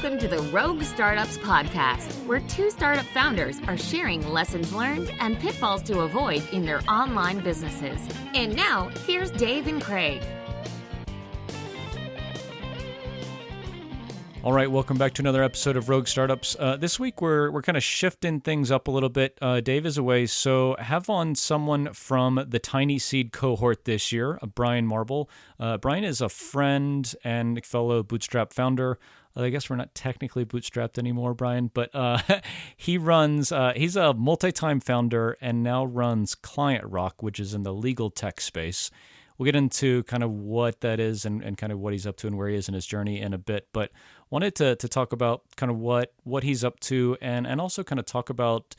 Welcome to the Rogue Startups Podcast, where two startup founders are sharing lessons learned and pitfalls to avoid in their online businesses. And now, here's Dave and Craig. All right, welcome back to another episode of Rogue Startups. This week, we're kind of shifting things up a little bit. Dave is away, so have on someone from the TinySeed cohort this year, Bryan Marble. Bryan is a friend and fellow Bootstrap founder. I guess we're not technically bootstrapped anymore, Bryan, but he's a multi-time founder and now runs ClientRock, which is in the legal tech space. We'll get into kind of what that is and kind of what he's up to and where he is in his journey in a bit, but wanted to talk about kind of what he's up to and also kind of talk about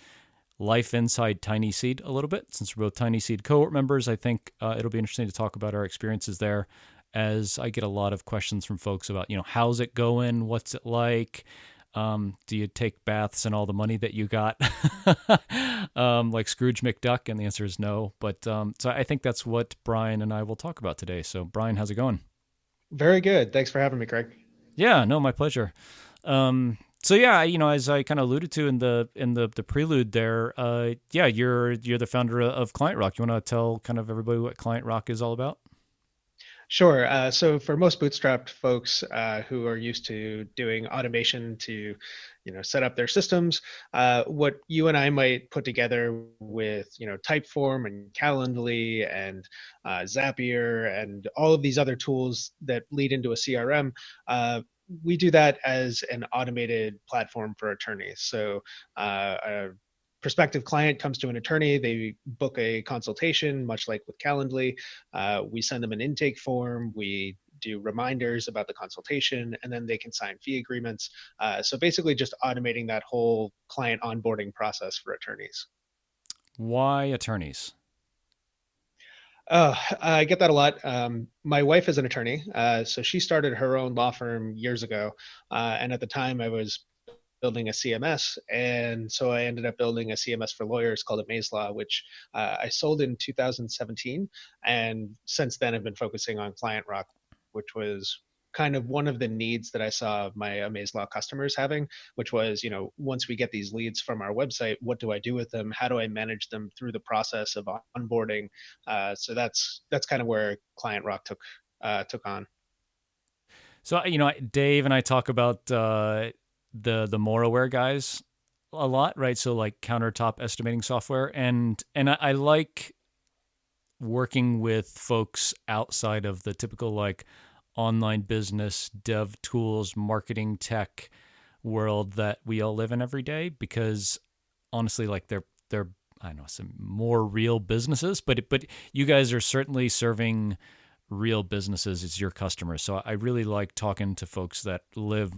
life inside TinySeed a little bit. Since we're both TinySeed cohort members, I think it'll be interesting to talk about our experiences there, as I get a lot of questions from folks about, how's it going? What's it like? Do you take baths and all the money that you got like Scrooge McDuck? And the answer is no. But so I think that's what Bryan and I will talk about today. So Bryan, how's it going? Very good. Thanks for having me, Craig. Yeah, no, my pleasure. So yeah, as I kind of alluded to in the prelude there, you're the founder of ClientRock. You want to tell kind of everybody what ClientRock is all about? Sure. So for most bootstrapped folks who are used to doing automation to, set up their systems, what you and I might put together with, Typeform and Calendly and Zapier and all of these other tools that lead into a CRM, we do that as an automated platform for attorneys. So a prospective client comes to an attorney, they book a consultation, much like with Calendly. We send them an intake form, we do reminders about the consultation, and then they can sign fee agreements. So basically just automating that whole client onboarding process for attorneys. Why attorneys? I get that a lot. My wife is an attorney, so she started her own law firm years ago. And at the time I was building a CMS. And so I ended up building a CMS for lawyers called AmazeLaw, which I sold in 2017. And since then I've been focusing on ClientRock, which was kind of one of the needs that I saw my AmazeLaw customers having, which was, once we get these leads from our website, what do I do with them? How do I manage them through the process of onboarding? So that's kind of where ClientRock took on. So, Dave and I talk about the more aware guys a lot, right? So like countertop estimating software. And I like working with folks outside of the typical like online business, dev tools, marketing tech world that we all live in every day, because honestly, like they're I don't know, some more real businesses, but you guys are certainly serving real businesses as your customers. So I really like talking to folks that live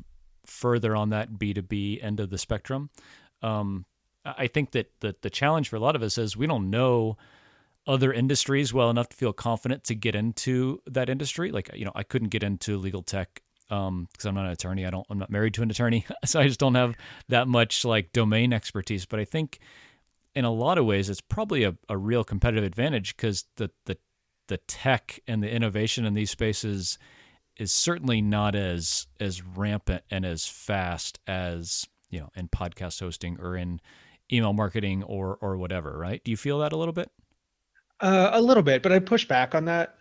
further on that B2B end of the spectrum. I think that the challenge for a lot of us is we don't know other industries well enough to feel confident to get into that industry. Like, I couldn't get into legal tech because I'm not an attorney. I'm not married to an attorney, so I just don't have that much like domain expertise. But I think in a lot of ways, it's probably a real competitive advantage because the tech and the innovation in these spaces is certainly not as rampant and as fast as, in podcast hosting or in email marketing or whatever, right? Do you feel that a little bit? A little bit, but I push back on that.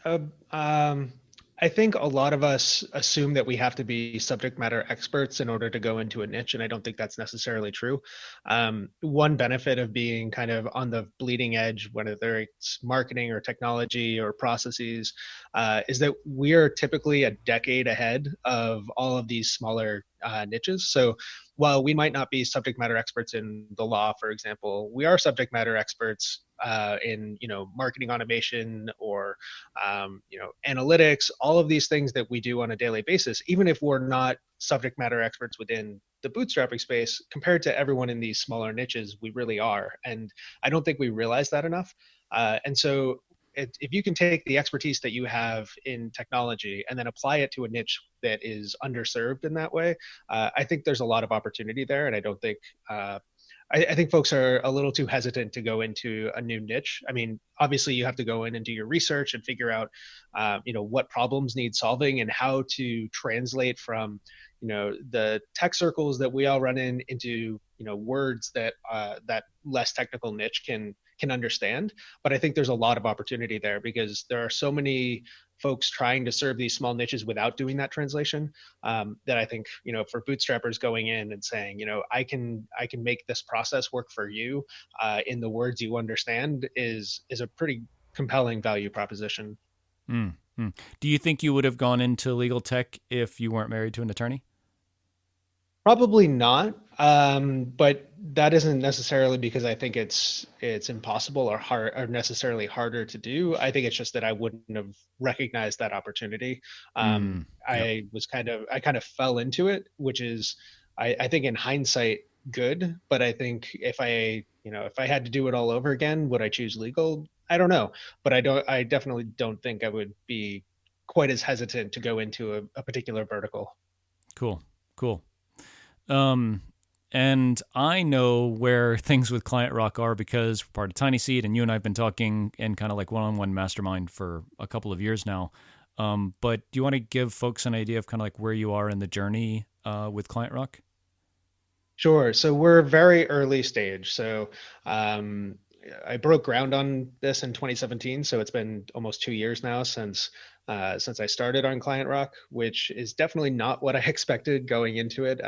I think a lot of us assume that we have to be subject matter experts in order to go into a niche, and I don't think that's necessarily true. One benefit of being kind of on the bleeding edge, whether it's marketing or technology or processes, is that we are typically a decade ahead of all of these smaller niches. So while we might not be subject matter experts in the law, for example, we are subject matter experts in marketing automation or analytics, all of these things that we do on a daily basis, even if we're not subject matter experts within the bootstrapping space, compared to everyone in these smaller niches, we really are. And I don't think we realize that enough. And so if you can take the expertise that you have in technology and then apply it to a niche that is underserved in that way, I think there's a lot of opportunity there. And I don't think I think folks are a little too hesitant to go into a new niche. I mean, obviously, you have to go in and do your research and figure out, what problems need solving and how to translate from, the tech circles that we all run in into, words that that less technical niche can understand. But I think there's a lot of opportunity there because there are so many folks trying to serve these small niches without doing that translation, that I think, for bootstrappers going in and saying, I can make this process work for you in the words you understand is a pretty compelling value proposition. Mm, mm. Do you think you would have gone into legal tech if you weren't married to an attorney? Probably not, but that isn't necessarily because I think it's impossible or hard or necessarily harder to do. I think it's just that I wouldn't have recognized that opportunity. Mm, yep. I kind of fell into it, which is I think in hindsight good, but I think if I had to do it all over again, would I choose legal? I don't know, but I definitely don't think I would be quite as hesitant to go into a particular vertical. Cool. Cool. Um, and I know where things with ClientRock are because we're part of TinySeed, and you and I have been talking in kind of like one-on-one mastermind for a couple of years now. But do you want to give folks an idea of kind of like where you are in the journey with ClientRock? Sure. So we're very early stage. So um, I broke ground on this in 2017. So it's been almost 2 years now since I started on ClientRock, which is definitely not what I expected going into it.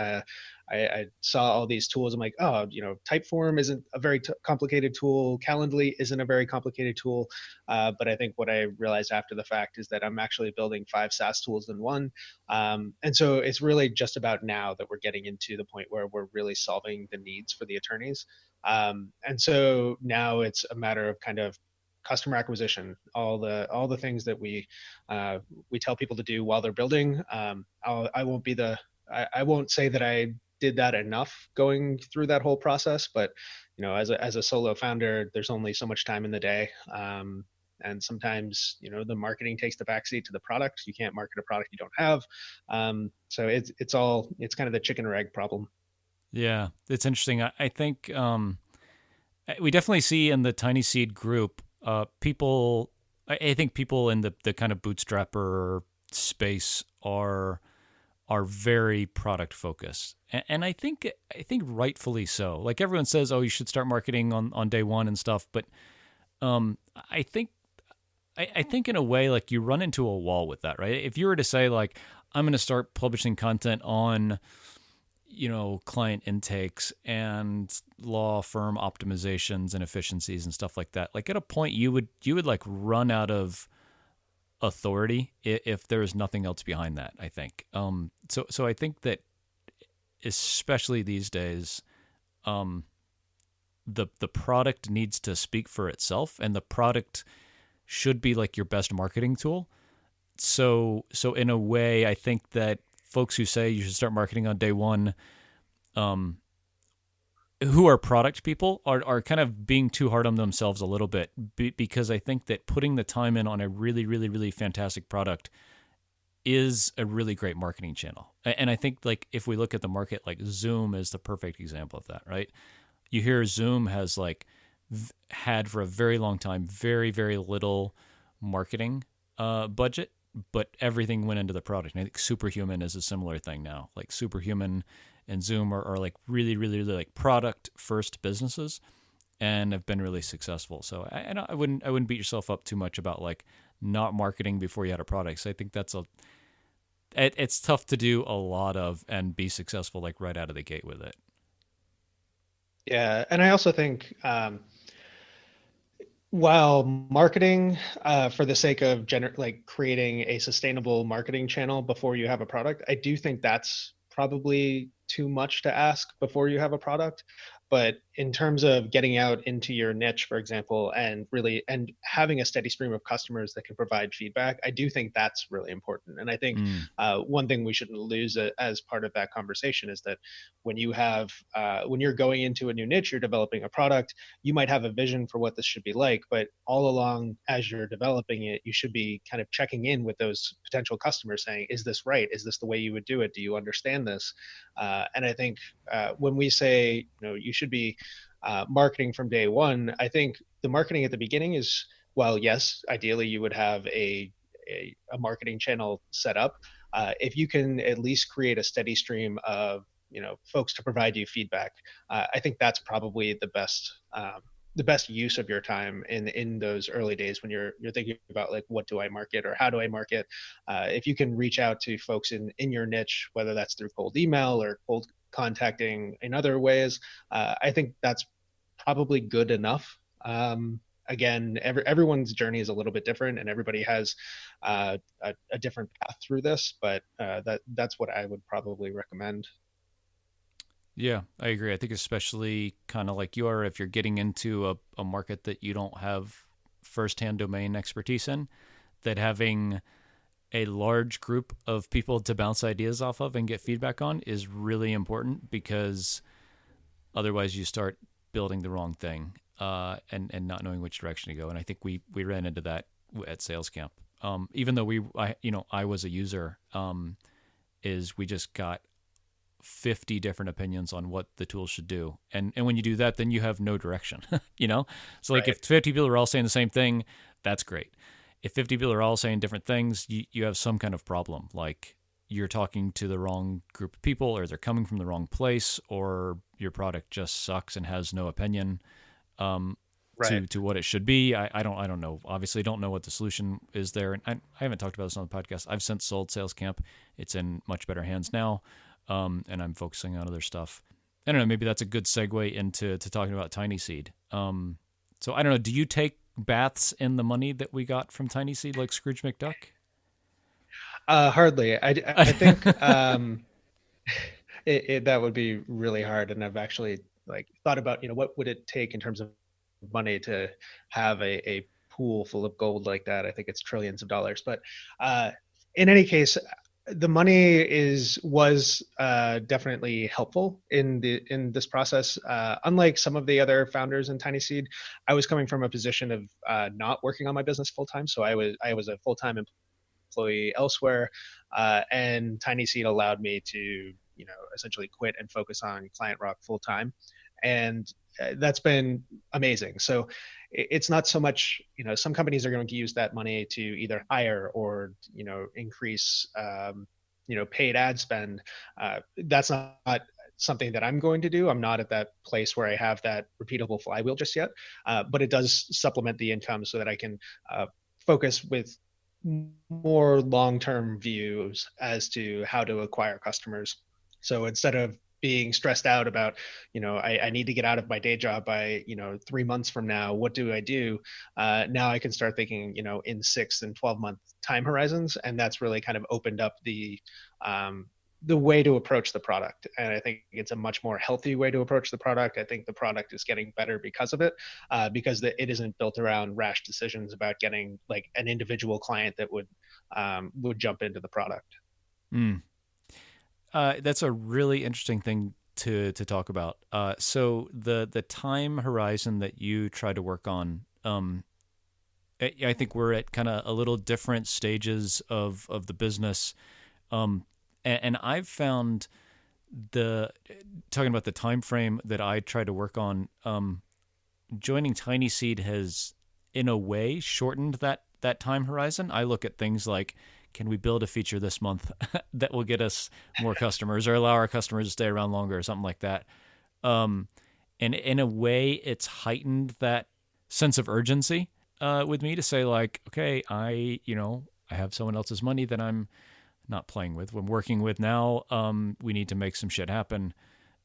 I saw all these tools. I'm like, oh, Typeform isn't a very complicated tool. Calendly isn't a very complicated tool. But I think what I realized after the fact is that I'm actually building 5 SaaS tools in one. And so it's really just about now that we're getting into the point where we're really solving the needs for the attorneys. And so now it's a matter of kind of customer acquisition, all the things that we tell people to do while they're building. I won't be I won't say that I did that enough going through that whole process, but as a solo founder, there's only so much time in the day. And sometimes, the marketing takes the backseat to the product. You can't market a product you don't have. So it's kind of the chicken or egg problem. Yeah, it's interesting. I think we definitely see in the TinySeed group people. I think people in the kind of bootstrapper space are very product focused, and I think rightfully so. Like everyone says, oh, you should start marketing on day one and stuff, but I think I think in a way like you run into a wall with that, right? If you were to say like I'm going to start publishing content on client intakes and law firm optimizations and efficiencies and stuff like that, like at a point you would like run out of authority if there is nothing else behind that, I think. So I think that especially these days, the product needs to speak for itself, and the product should be like your best marketing tool. So in a way, I think that folks who say you should start marketing on day one, um, who are product people, are kind of being too hard on themselves a little bit, because I think that putting the time in on a really, really, really fantastic product is a really great marketing channel. And I think like if we look at the market, like Zoom is the perfect example of that, right? You hear Zoom has like had for a very long time very, very little marketing budget, but everything went into the product. And I think Superhuman is a similar thing now. Like Superhuman and Zoom are like really, really, really like product first businesses and have been really successful. So I wouldn't beat yourself up too much about like not marketing before you had a product. So I think it's tough to do a lot of and be successful like right out of the gate with it. Yeah, and I also think while marketing for the sake of like creating a sustainable marketing channel before you have a product, I do think that's probably too much to ask before you have a product. But in terms of getting out into your niche, for example, and having a steady stream of customers that can provide feedback, I do think that's really important. And I think Mm, one thing we shouldn't lose as part of that conversation is that when you're going into a new niche, you're developing a product, you might have a vision for what this should be like, but all along as you're developing it, you should be kind of checking in with those potential customers saying, is this right? Is this the way you would do it? Do you understand this? And I think when we say, you should be marketing from day one, I think the marketing at the beginning is, well, yes, ideally you would have a marketing channel set up. If you can at least create a steady stream of folks to provide you feedback, I think that's probably the best use of your time in those early days when you're thinking about like, what do I market or how do I market? If you can reach out to folks in your niche, whether that's through cold email or cold contacting in other ways, I think that's probably good enough. Again, everyone's journey is a little bit different, and everybody has a different path through this. But that's what I would probably recommend. Yeah, I agree. I think especially kind of like you are, if you're getting into a market that you don't have firsthand domain expertise in, that having a large group of people to bounce ideas off of and get feedback on is really important, because otherwise you start building the wrong thing and not knowing which direction to go. And I think we ran into that at Sales Camp. Even though I was a user, is we just got 50 different opinions on what the tool should do. And when you do that, then you have no direction, So like, Right. if 50 people are all saying the same thing, that's great. If 50 people are all saying different things, you have some kind of problem. Like, you're talking to the wrong group of people, or they're coming from the wrong place, or your product just sucks and has no opinion Right. to what it should be. I don't know. Obviously, don't know what the solution is there. And I haven't talked about this on the podcast. I've since sold Sales Camp. It's in much better hands now. And I'm focusing on other stuff. I don't know. Maybe that's a good segue into talking about TinySeed. So I don't know. Do you take baths in the money that we got from TinySeed like Scrooge McDuck? Hardly. I think that would be really hard, and I've actually like thought about what would it take in terms of money to have a pool full of gold like that. I think it's trillions of dollars, but in any case, the money was definitely helpful in this process. Unlike some of the other founders in TinySeed, I was coming from a position of not working on my business full time, so I was a full time employee elsewhere, and TinySeed allowed me to essentially quit and focus on ClientRock full time, and that's been amazing. So it's not so much, some companies are going to use that money to either hire or increase paid ad spend. That's not something that I'm going to do. I'm not at that place where I have that repeatable flywheel just yet, but it does supplement the income so that I can focus with more long-term views as to how to acquire customers. So instead of being stressed out about, I need to get out of my day job by, 3 months from now, what do I do? Now I can start thinking, in 6 and 12-month time horizons. And that's really kind of opened up the way to approach the product. And I think it's a much more healthy way to approach the product. I think the product is getting better because of it, because it isn't built around rash decisions about getting like an individual client that would jump into the product. Mm. That's a really interesting thing to talk about. So the time horizon that you try to work on, I think we're at kind of a little different stages of the business. And I've found talking about the time frame that I try to work on, joining TinySeed has, in a way, shortened that time horizon. I look at things like, can we build a feature this month that will get us more customers or allow our customers to stay around longer or something like that? And in a way, it's heightened that sense of urgency with me to say, like, okay, I have someone else's money that I'm not playing with, I'm working with now. We need to make some shit happen.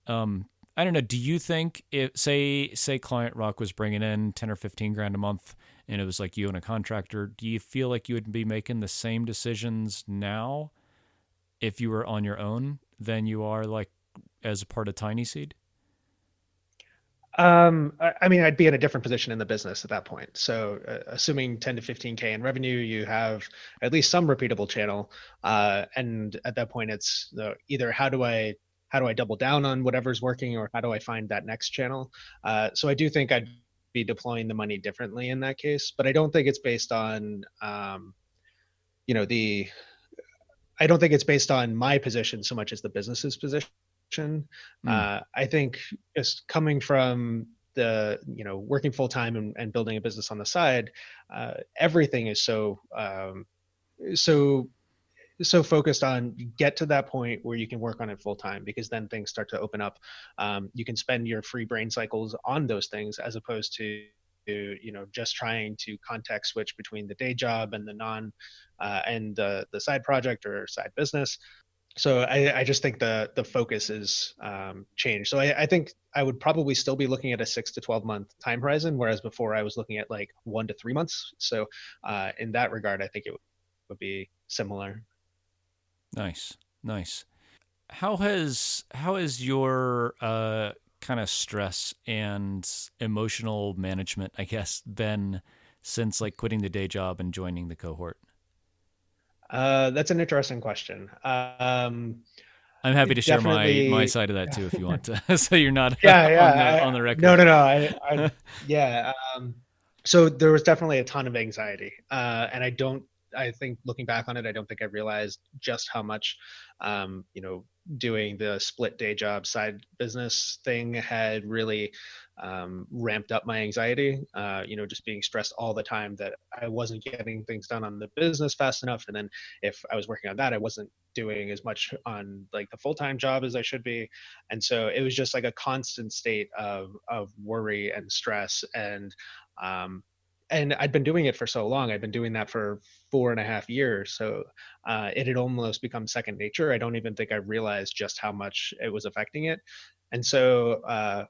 I don't know. Do you think if say ClientRock was bringing in 10 or 15 grand a month and it was like you and a contractor, do you feel like you would be making the same decisions now if you were on your own than you are like as a part of TinySeed? I mean, I'd be in a different position in the business at that point. So, assuming 10 to 15K in revenue, you have at least some repeatable channel. And at that point, it's either how do I double down on whatever's working, or how do I find that next channel? So I do think I'd be deploying the money differently in that case, but I don't think it's based on, the I don't think it's based on my position so much as the business's position. Mm. I think just coming from working full time and building a business on the side, everything is so so focused on get to that point where you can work on it full time, because then things start to open up. You can spend your free brain cycles on those things as opposed to just trying to context switch between the day job and the non and the side project or side business. So I just think the focus is changed. So I think I would probably still be looking at a 6 to 12 month time horizon, whereas before I was looking at like 1 to 3 months. So in that regard, I think it would be similar. Nice. How has your kind of stress and emotional management, I guess, been since like quitting the day job and joining the cohort? That's an interesting question. I'm happy to share my Definitely. side of that too, if you want to, so you're not Yeah, on yeah. the record. No. Yeah. So there was definitely a ton of anxiety, and I think looking back on it, I don't think I realized just how much, doing the split day job side business thing had really ramped up my anxiety. Just being stressed all the time that I wasn't getting things done on the business fast enough, and then if I was working on that, I wasn't doing as much on like the full-time job as I should be. And so it was just like a constant state of worry and stress. And I'd been doing it for so long. I'd been doing that for 4.5 years. So it had almost become second nature. I don't even think I realized just how much it was affecting it. And so,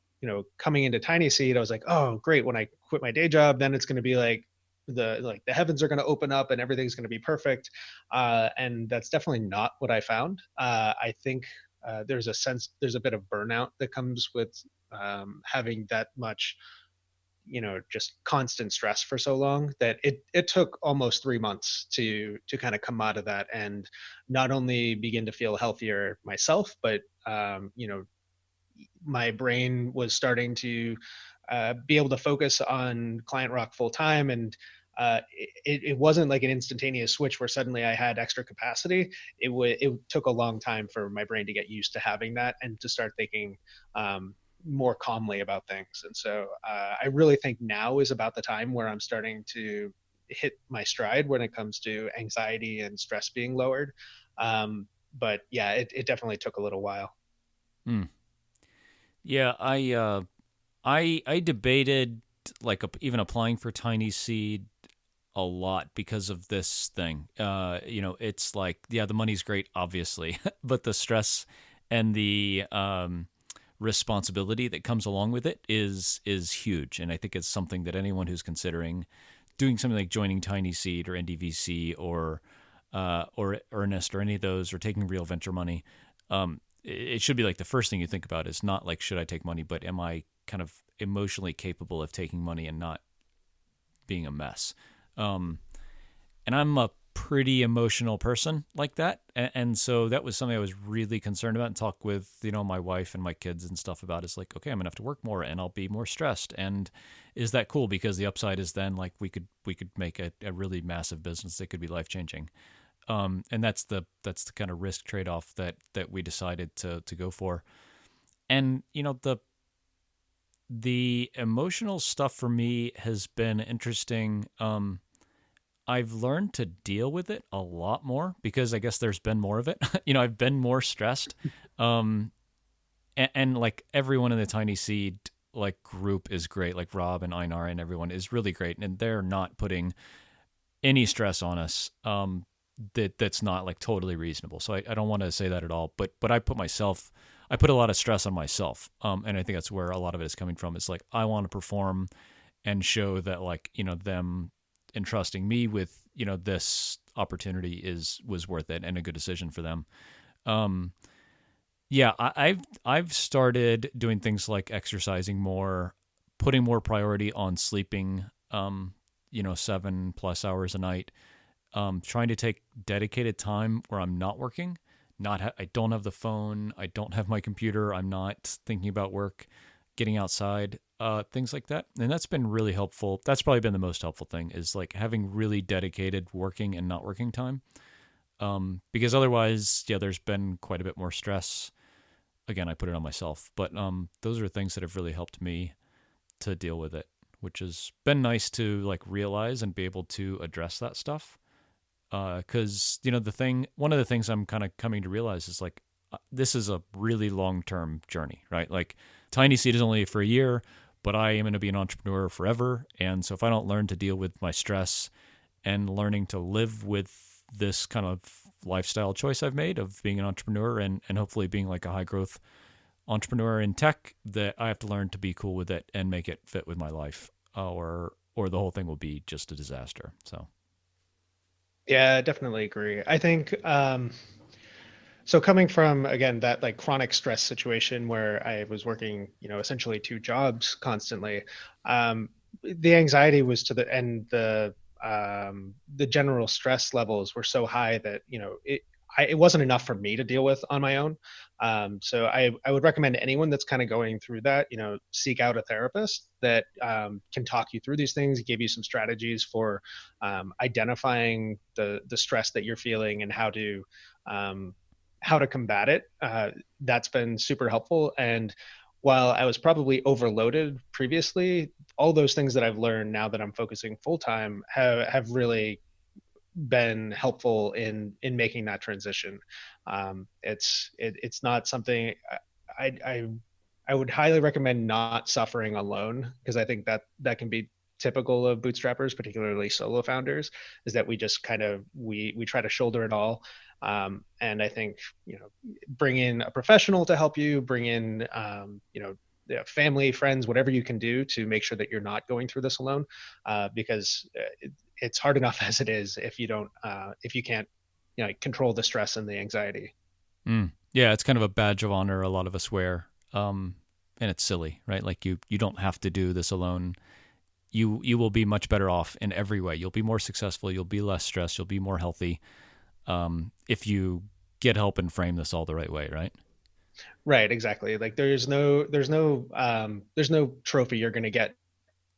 coming into TinySeed, I was like, oh, great. When I quit my day job, then it's going to be like the heavens are going to open up and everything's going to be perfect. And that's definitely not what I found. I think there's a bit of burnout that comes with having that much just constant stress for so long, that it took almost 3 months to kind of come out of that and not only begin to feel healthier myself, but my brain was starting to be able to focus on ClientRock full time. And it wasn't like an instantaneous switch where suddenly I had extra capacity. It took a long time for my brain to get used to having that and to start thinking more calmly about things. And so I really think now is about the time where I'm starting to hit my stride when it comes to anxiety and stress being lowered. But yeah, it definitely took a little while. Hmm. Yeah, I debated like even applying for TinySeed a lot because of this thing. It's like, yeah, the money's great, obviously, but the stress and the responsibility that comes along with it is huge. And I think it's something that anyone who's considering doing something like joining TinySeed or NDVC or Earnest or any of those, or taking real venture money, it should be like the first thing you think about is not like, should I take money, but am I kind of emotionally capable of taking money and not being a mess? And I'm a pretty emotional person like that. And so that was something I was really concerned about and talk with, my wife and my kids and stuff about. Is like, okay, I'm gonna have to work more and I'll be more stressed. And is that cool? Because the upside is then like we could make a really massive business that could be life changing. And that's the kind of risk trade-off that we decided to go for. And, the emotional stuff for me has been interesting. I've learned to deal with it a lot more because I guess there's been more of it. I've been more stressed. And like everyone in the TinySeed like group is great. Like Rob and Einar and everyone is really great. And they're not putting any stress on us. That's not like totally reasonable. So I don't want to say that at all, but I put a lot of stress on myself. And I think that's where a lot of it is coming from. It's like, I want to perform and show that like, them entrusting me with, this opportunity was worth it and a good decision for them. Yeah, I've started doing things like exercising more, putting more priority on sleeping, 7+ hours a night, trying to take dedicated time where I'm not working, I don't have the phone, I don't have my computer, I'm not thinking about work, getting outside, things like that. And that's been really helpful. That's probably been the most helpful thing, is like having really dedicated working and not working time. Because otherwise, yeah, there's been quite a bit more stress. Again, I put it on myself, but those are things that have really helped me to deal with it, which has been nice to like realize and be able to address that stuff. Because one of the things I'm kind of coming to realize is like this is a really long-term journey, right? Like TinySeed is only for a year, but I am going to be an entrepreneur forever. And so if I don't learn to deal with my stress and learning to live with this kind of lifestyle choice I've made of being an entrepreneur and hopefully being like a high growth entrepreneur in tech, that I have to learn to be cool with it and make it fit with my life, or the whole thing will be just a disaster. So Yeah, I definitely agree. I think so coming from again that like chronic stress situation where I was working, essentially two jobs constantly, the anxiety was to the and the general stress levels were so high that it wasn't enough for me to deal with on my own. So I would recommend anyone that's kind of going through that, seek out a therapist that can talk you through these things, give you some strategies for identifying the stress that you're feeling and how to combat it. That's been super helpful. And while I was probably overloaded previously, all those things that I've learned now that I'm focusing full time have really been helpful in making that transition. It's not something I I would highly recommend not suffering alone, because I think that can be typical of bootstrappers, particularly solo founders, is that we just kind of we try to shoulder it all. And I think bring in a professional to help you, bring in family, friends, whatever you can do to make sure that you're not going through this alone, because it's hard enough as it is if you can't control the stress and the anxiety. Yeah, it's kind of a badge of honor a lot of us wear, and it's silly, right? Like you don't have to do this alone. You will be much better off in every way. You'll be more successful. You'll be less stressed. You'll be more healthy if you get help and frame this all the right way, right? Right, exactly. Like there's no trophy you're going to get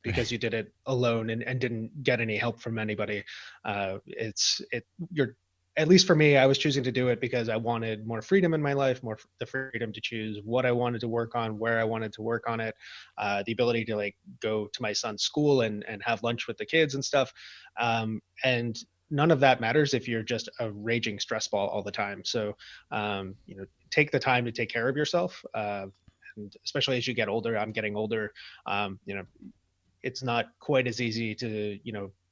because you did it alone and didn't get any help from anybody. You're, at least for me, I was choosing to do it because I wanted more freedom in my life, more the freedom to choose what I wanted to work on, where I wanted to work on it, the ability to like go to my son's school and have lunch with the kids and stuff. And none of that matters if you're just a raging stress ball all the time. So, take the time to take care of yourself. And especially as you get older, I'm getting older. It's not quite as easy to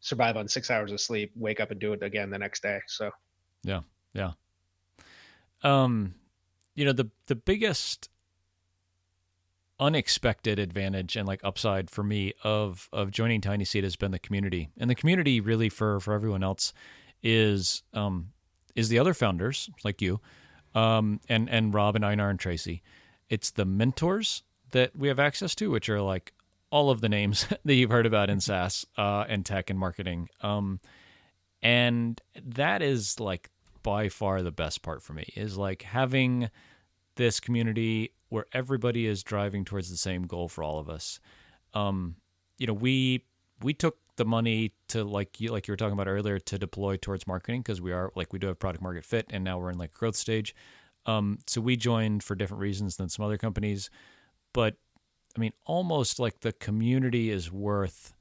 survive on 6 hours of sleep, wake up and do it again the next day. So yeah. The biggest unexpected advantage and like upside for me of joining TinySeed has been the community. And the community really for everyone else is the other founders like you, and Rob and Einar and Tracy. It's the mentors that we have access to, which are like all of the names that you've heard about in SaaS and tech and marketing. And that is like by far the best part for me, is like having this community where everybody is driving towards the same goal for all of us. We took the money to like you were talking about earlier to deploy towards marketing, because we do have product market fit, and now we're in like growth stage. So we joined for different reasons than some other companies, but I mean, almost like the community is worth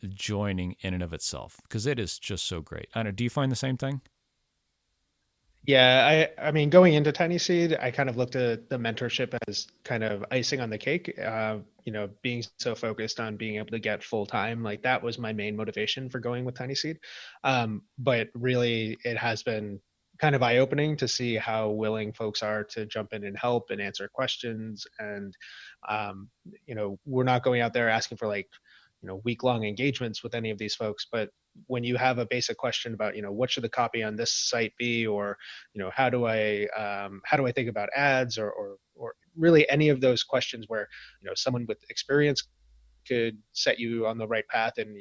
joining in and of itself, because it is just so great. I don't know, do you find the same thing? yeah, I mean, going into TinySeed, I kind of looked at the mentorship as kind of icing on the cake. Being so focused on being able to get full time, like that was my main motivation for going with TinySeed. But really, it has been kind of eye opening to see how willing folks are to jump in and help and answer questions. And we're not going out there asking for like week long engagements with any of these folks, but when you have a basic question about what should the copy on this site be, or how do I think about ads, or really any of those questions where someone with experience could set you on the right path in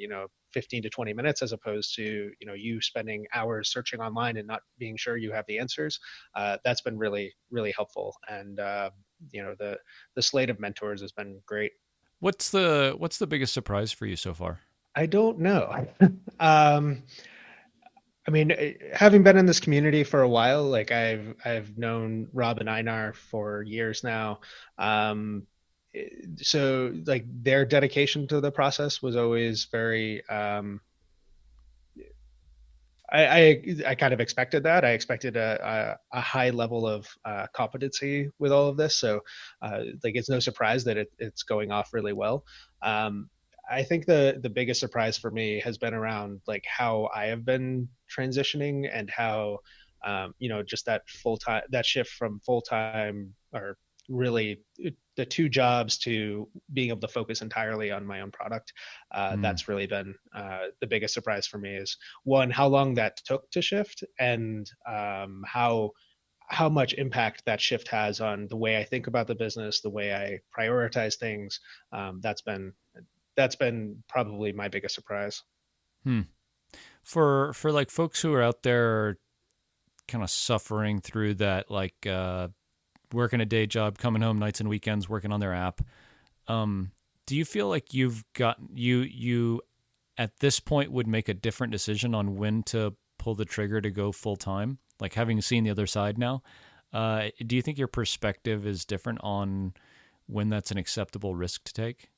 15 to 20 minutes, as opposed to you spending hours searching online and not being sure you have the answers. That's been really, really helpful. And the slate of mentors has been great. What's the biggest surprise for you so far? I don't know. um, I mean, having been in this community for a while, like I've known Rob and Einar for years now. so like their dedication to the process was always very, I kind of expected that. I expected a high level of competency with all of this. So like it's no surprise that it's going off really well. Um, I think the biggest surprise for me has been around like how I have been transitioning and how just that full time, that shift from full time, or really the two jobs, to being able to focus entirely on my own product. Mm. That's really been the biggest surprise for me, is one, how long that took to shift, and how much impact that shift has on the way I think about the business, the way I prioritize things. That's been probably my biggest surprise. Hmm. For like folks who are out there kind of suffering through that, like working a day job, coming home nights and weekends, working on their app. Do you feel like you've got you at this point would make a different decision on when to pull the trigger to go full time? Like having seen the other side now, do you think your perspective is different on when that's an acceptable risk to take?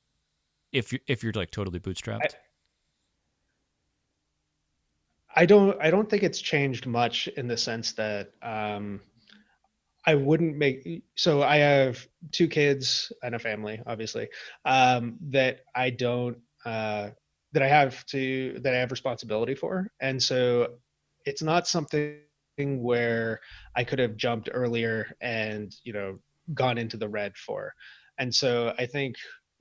If you're like totally bootstrapped. I don't think it's changed much, in the sense that I wouldn't make, so I have two kids and a family, obviously, that I don't that I have responsibility for. And so it's not something where I could have jumped earlier and, gone into the red for. And so I think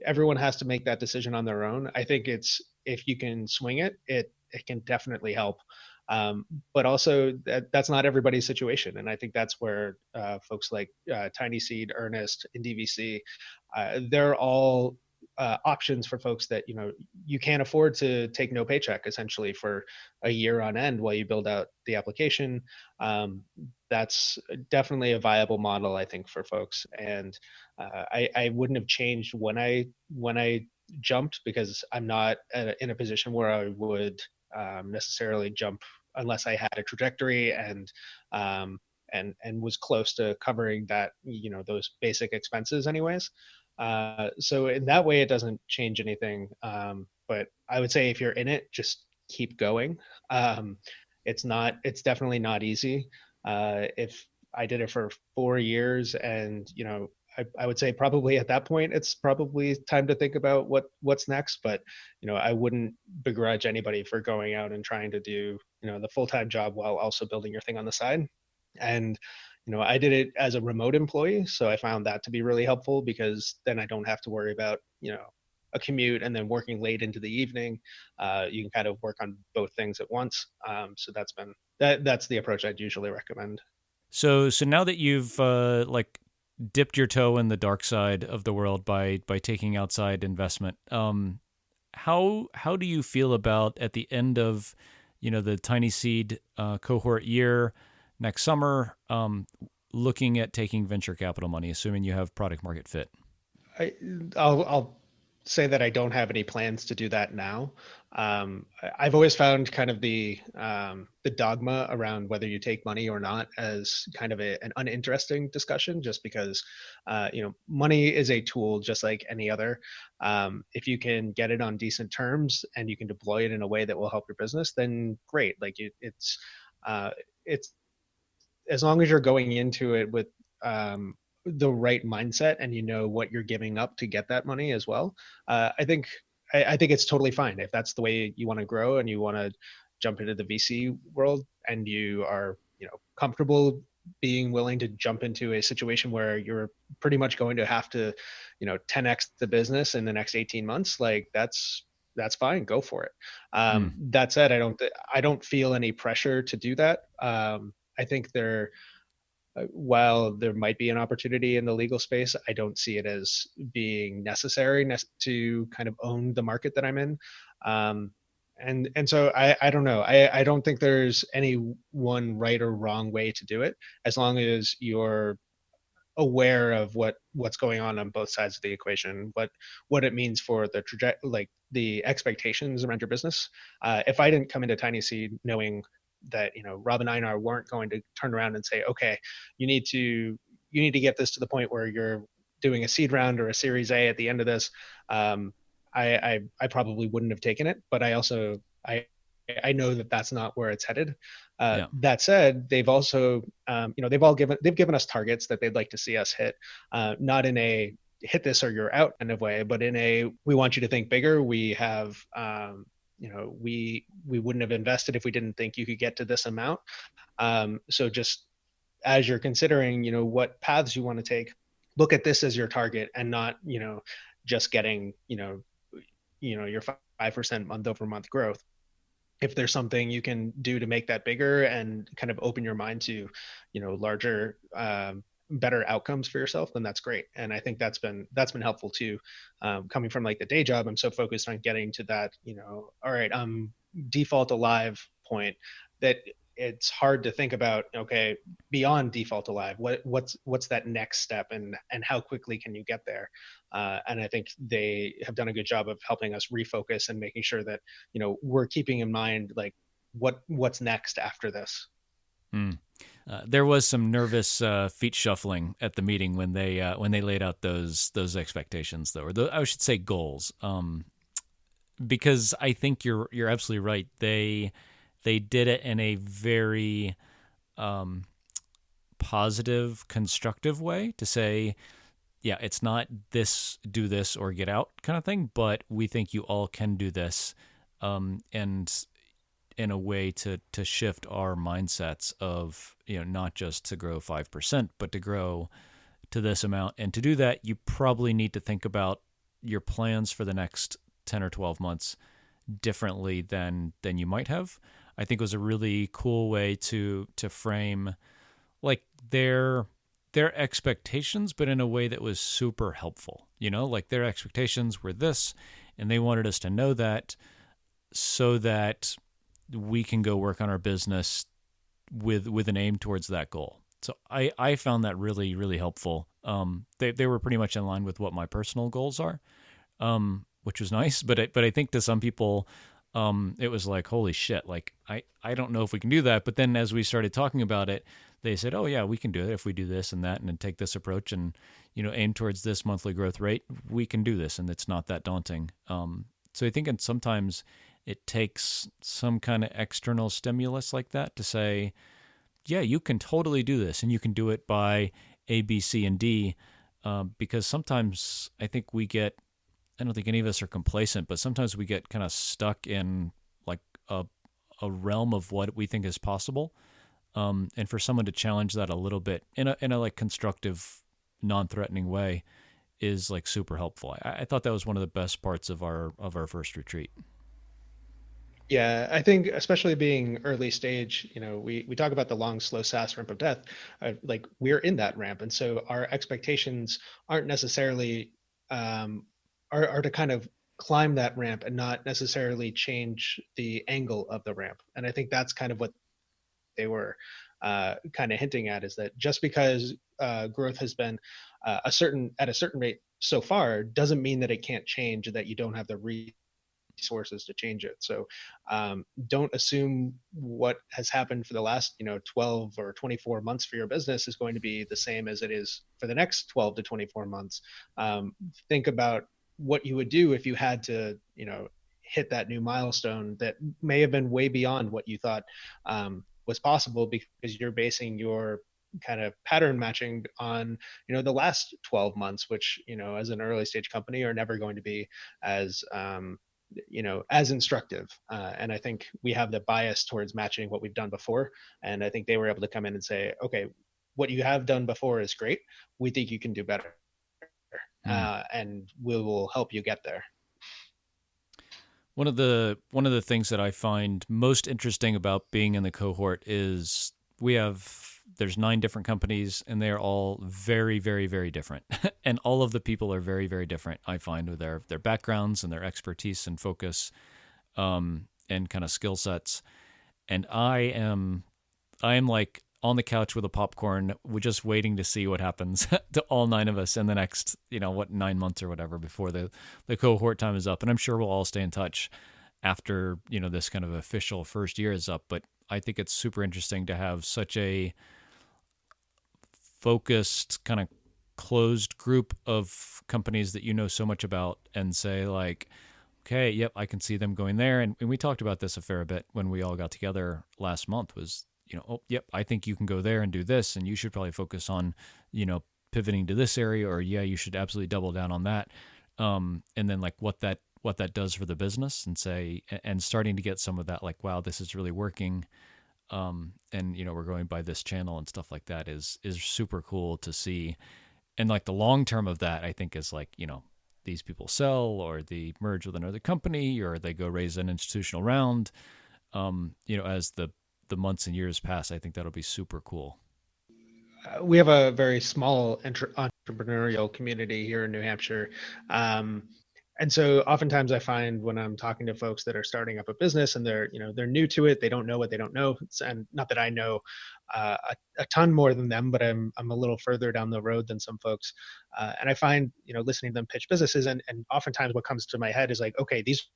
everyone has to make that decision on their own. I think it's, if you can swing it, it can definitely help. But also that's not everybody's situation. And I think that's where folks like TinySeed, Earnest, and DVC, they're all options for folks that, you can't afford to take no paycheck essentially for a year on end while you build out the application. That's definitely a viable model, I think, for folks. And I wouldn't have changed when I jumped, because I'm not in a position where I would necessarily jump unless I had a trajectory and was close to covering that, those basic expenses anyways. So in that way, it doesn't change anything. But I would say if you're in it, just keep going. It's definitely not easy. If I did it for 4 years, and I would say probably at that point it's probably time to think about what's next. But I wouldn't begrudge anybody for going out and trying to do the full-time job while also building your thing on the side. And I did it as a remote employee, so I found that to be really helpful, because then I don't have to worry about a commute and then working late into the evening. You can kind of work on both things at once. So that's the approach I'd usually recommend. So now that you've like dipped your toe in the dark side of the world by taking outside investment, how do you feel about at the end of the TinySeed cohort year next summer, looking at taking venture capital money, assuming you have product market fit? I'll say that I don't have any plans to do that now. I've always found kind of the dogma around whether you take money or not as kind of an uninteresting discussion, just because money is a tool just like any other. If you can get it on decent terms and you can deploy it in a way that will help your business, then great. Like it's as long as you're going into it with the right mindset, and you know what you're giving up to get that money as well. I think it's totally fine if that's the way you want to grow and you want to jump into the VC world, and you are comfortable being willing to jump into a situation where you're pretty much going to have to 10x the business in the next 18 months. Like that's fine, go for it. That said, I don't feel any pressure to do that. I think while there might be an opportunity in the legal space, I don't see it as being necessary to kind of own the market that I'm in. And so I don't know. I don't think there's any one right or wrong way to do it, as long as you're aware of what's going on both sides of the equation, what it means for like the expectations around your business. If I didn't come into TinySeed knowing that Rob and Einar weren't going to turn around and say, okay, you need to get this to the point where you're doing a seed round or a Series A at the end of this, I probably wouldn't have taken it. But I know that that's not where it's headed. Yeah. That said, they've also, they've given us targets that they'd like to see us hit, not in a hit this or you're out kind of way, but in a, we want you to think bigger. We have, we wouldn't have invested if we didn't think you could get to this amount. So just as you're considering, what paths you want to take, look at this as your target and not, just getting, your 5% month over month growth. If there's something you can do to make that bigger and kind of open your mind to, larger, better outcomes for yourself, then that's great. And I think that's been helpful too. Coming from like the day job, I'm so focused on getting to that, all right, default alive point, that it's hard to think about, okay, beyond default alive, what's that next step, and how quickly can you get there? And I think they have done a good job of helping us refocus and making sure that, we're keeping in mind like what's next after this. There was some nervous feet shuffling at the meeting when they laid out those expectations, though, or I should say goals, because I think you're absolutely right. They did it in a very positive, constructive way to say, yeah, it's not this, do this or get out kind of thing, but we think you all can do this, and in a way to shift our mindsets of, not just to grow 5%, but to grow to this amount. And to do that, you probably need to think about your plans for the next 10 or 12 months differently than you might have. I think it was a really cool way to frame like their expectations, but in a way that was super helpful. Like their expectations were this, and they wanted us to know that so that we can go work on our business with an aim towards that goal. So I found that really, really helpful. They were pretty much in line with what my personal goals are, which was nice. But I think to some people, it was like, holy shit, like I don't know if we can do that. But then as we started talking about it, they said, oh yeah, we can do it if we do this and that, and then take this approach and, aim towards this monthly growth rate. We can do this, and it's not that daunting. So I think sometimes it takes some kind of external stimulus like that to say, yeah, you can totally do this, and you can do it by A, B, C, and D, because sometimes I think I don't think any of us are complacent, but sometimes we get kind of stuck in like a realm of what we think is possible. And for someone to challenge that a little bit in a like constructive, non-threatening way is like super helpful. I thought that was one of the best parts of our first retreat. Yeah, I think especially being early stage, we talk about the long, slow SaaS ramp of death. Like we're in that ramp, and so our expectations aren't necessarily are to kind of climb that ramp and not necessarily change the angle of the ramp. And I think that's kind of what they were kind of hinting at, is that just because growth has been at a certain rate so far doesn't mean that it can't change, that you don't have the resources to change it. So don't assume what has happened for the last 12 or 24 months for your business is going to be the same as it is for the next 12 to 24 months. Think about what you would do if you had to hit that new milestone that may have been way beyond what you thought was possible, because you're basing your kind of pattern matching on the last 12 months, which as an early stage company are never going to be as as instructive. And I think we have the bias towards matching what we've done before. And I think they were able to come in and say, okay, what you have done before is great. We think you can do better. And we will help you get there. One of the things that I find most interesting about being in the cohort is there's 9 different companies, and they are all very, very, very different. And all of the people are very, very different, I find, with their backgrounds and their expertise and focus, and kind of skill sets. And I am like on the couch with a popcorn, we're just waiting to see what happens to all 9 of us in the next, 9 months or whatever before the cohort time is up. And I'm sure we'll all stay in touch after, this kind of official first year is up. But I think it's super interesting to have such a focused kind of closed group of companies that you know so much about and say like, okay, yep, I can see them going there. And we talked about this a fair bit when we all got together last month was, oh, yep, I think you can go there and do this. And you should probably focus on, pivoting to this area, or yeah, you should absolutely double down on that. And then like what that does for the business and starting to get some of that, like, wow, this is really working. And we're going by this channel and stuff like that is super cool to see. And like the long term of that, I think is like, these people sell or they merge with another company or they go raise an institutional round. As the months and years pass, I think that'll be super cool. We have a very small entrepreneurial community here in New Hampshire. And so oftentimes I find when I'm talking to folks that are starting up a business and they're new to it, they don't know what they don't know. And not that I know a ton more than them, but I'm a little further down the road than some folks. And I find, listening to them pitch businesses and oftentimes what comes to my head is like, okay, these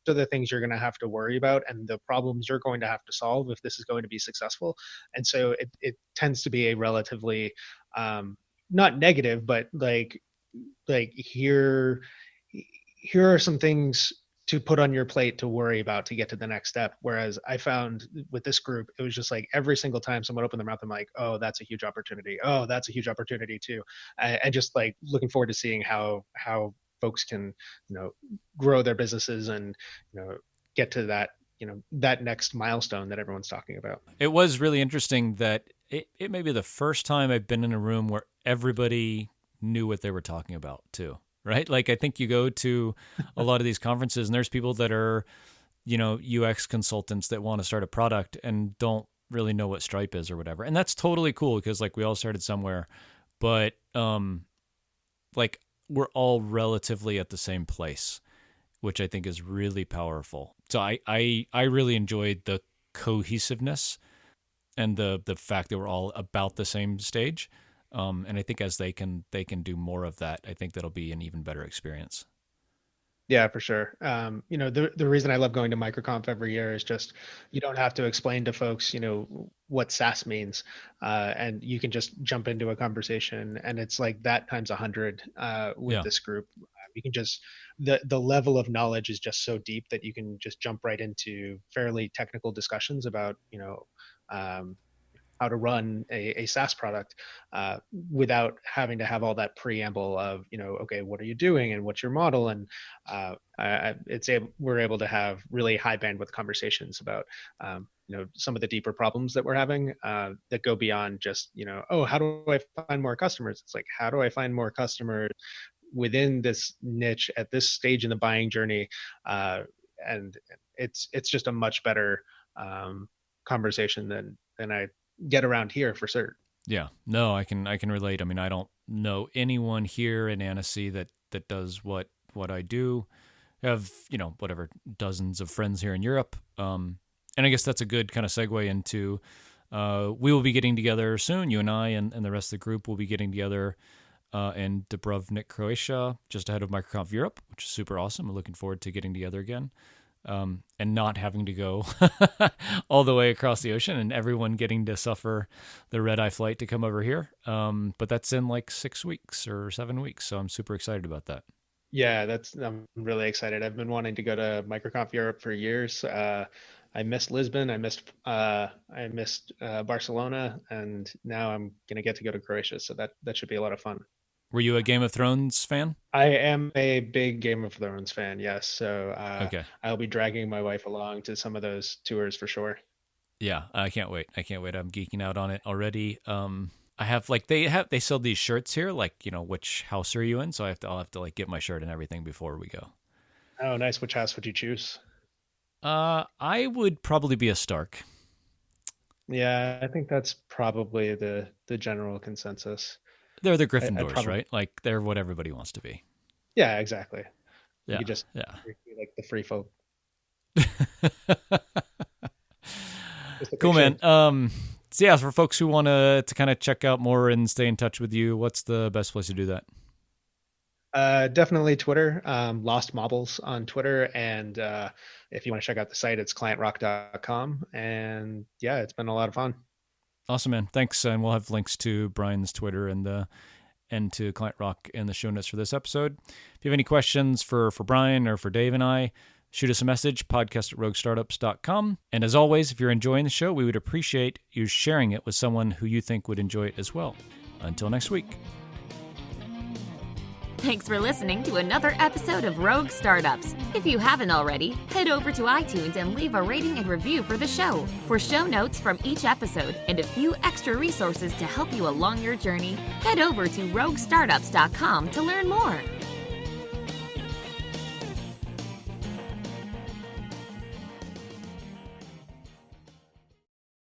are the things you're going to have to worry about and the problems you're going to have to solve if this is going to be successful. And so it tends to be a relatively not negative, but like here are some things to put on your plate to worry about to get to the next step. Whereas I found with this group, it was just like every single time someone opened their mouth, I'm like, oh, that's a huge opportunity. Oh, that's a huge opportunity too. And just like looking forward to seeing how folks can, grow their businesses and, get to that, that next milestone that everyone's talking about. It was really interesting that it may be the first time I've been in a room where everybody knew what they were talking about too. Right? Like I think you go to a lot of these conferences and there's people that are, UX consultants that want to start a product and don't really know what Stripe is or whatever. And that's totally cool because like we all started somewhere, but like we're all relatively at the same place, which I think is really powerful. So I really enjoyed the cohesiveness and the fact that we're all about the same stage. And I think as they can do more of that, I think that'll be an even better experience. Yeah, for sure. The reason I love going to MicroConf every year is just you don't have to explain to folks, what SaaS means, and you can just jump into a conversation, and it's like that times 100 with this group. You can just the level of knowledge is just so deep that you can just jump right into fairly technical discussions about how to run a SaaS product without having to have all that preamble of, okay, what are you doing and what's your model? And we're able to have really high bandwidth conversations about, some of the deeper problems that we're having that go beyond just, oh, how do I find more customers? It's like, how do I find more customers within this niche at this stage in the buying journey? And it's just a much better conversation than I get around here for certain. Yeah, no, I can relate. I mean, I don't know anyone here in Annecy that does what I do. I have, whatever, dozens of friends here in Europe. And I guess that's a good kind of segue into, we will be getting together soon. You and I and the rest of the group will be getting together in Dubrovnik, Croatia, just ahead of MicroConf Europe, which is super awesome. I'm looking forward to getting together again. And not having to go all the way across the ocean and everyone getting to suffer the red-eye flight to come over here. But that's in like 6 weeks or 7 weeks. So I'm super excited about that. Yeah, I'm really excited. I've been wanting to go to MicroConf Europe for years. I missed Lisbon. I missed Barcelona, and now I'm gonna get to go to Croatia. So that should be a lot of fun. Were you a Game of Thrones fan? I am a big Game of Thrones fan, yes. So okay. I'll be dragging my wife along to some of those tours for sure. Yeah, I can't wait. I'm geeking out on it already. I have like they sell these shirts here, like which house are you in? So I'll have to like get my shirt and everything before we go. Oh, nice. Which house would you choose? I would probably be a Stark. Yeah, I think that's probably the general consensus. They're the Gryffindors, right? Like they're what everybody wants to be. Yeah, exactly. Yeah, you could just like the free folk. Cool, man. So yeah, for folks who want to kind of check out more and stay in touch with you, what's the best place to do that? Definitely Twitter, Lost Marbles on Twitter. And if you want to check out the site, it's ClientRock.com. And yeah, it's been a lot of fun. Awesome, man. Thanks. And we'll have links to Bryan's Twitter and the and to ClientRock in the show notes for this episode. If you have any questions for Bryan or for Dave and I, shoot us a message, podcast@roguestartups.com. And as always, if you're enjoying the show, we would appreciate you sharing it with someone who you think would enjoy it as well. Until next week. Thanks for listening to another episode of Rogue Startups. If you haven't already, head over to iTunes and leave a rating and review for the show. For show notes from each episode and a few extra resources to help you along your journey, head over to roguestartups.com to learn more.